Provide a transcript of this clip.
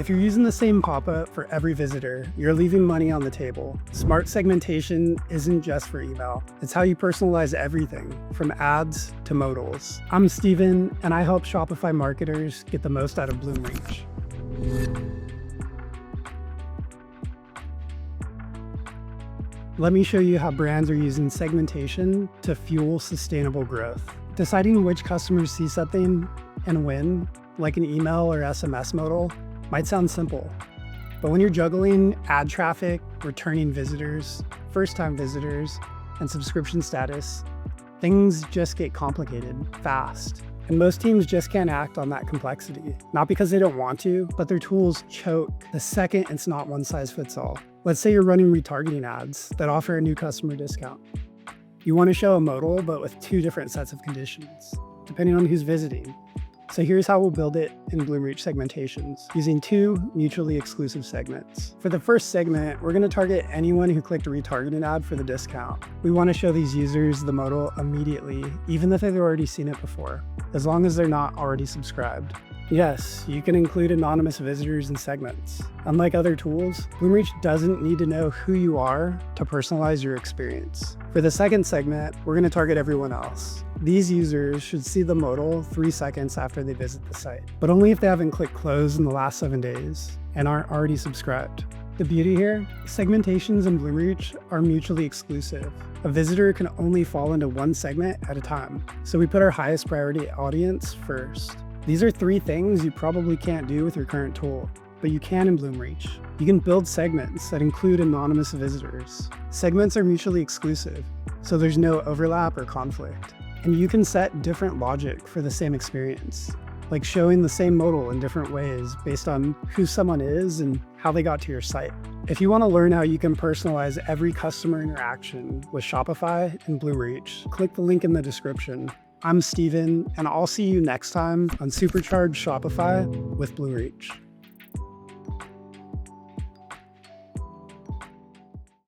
If you're using the same pop-up for every visitor, you're leaving money on the table. Smart segmentation isn't just for email. It's how you personalize everything, from ads to modals. I'm Steven, and I help Shopify marketers get the most out of Bloomreach. Let me show you how brands are using segmentation to fuel sustainable growth. Deciding which customers see something and when, like an email or SMS modal, might sound simple. But when you're juggling ad traffic, returning visitors, first-time visitors, and subscription status, things just get complicated fast. And most teams just can't act on that complexity. Not because they don't want to, but their tools choke the second it's not one size fits all. Let's say you're running retargeting ads that offer a new customer discount. You want to show a modal, but with two different sets of conditions, depending on who's visiting. So here's how we'll build it in Bloomreach segmentations, using two mutually exclusive segments. For the first segment, we're going to target anyone who clicked a retargeting ad for the discount. We want to show these users the modal immediately, even if they've already seen it before, as long as they're not already subscribed. Yes, you can include anonymous visitors in segments. Unlike other tools, Bloomreach doesn't need to know who you are to personalize your experience. For the second segment, we're going to target everyone else. These users should see the modal 3 seconds after they visit the site, but only if they haven't clicked close in the last 7 days and aren't already subscribed. The beauty here, segmentations in Bloomreach are mutually exclusive. A visitor can only fall into one segment at a time, so we put our highest priority audience first. These are 3 things you probably can't do with your current tool, but you can in Bloomreach. You can build segments that include anonymous visitors. Segments are mutually exclusive, so there's no overlap or conflict. And you can set different logic for the same experience, like showing the same modal in different ways based on who someone is and how they got to your site. If you want to learn how you can personalize every customer interaction with Shopify and Bloomreach, click the link in the description. I'm Steven, and I'll see you next time on Supercharged Shopify with Bloomreach.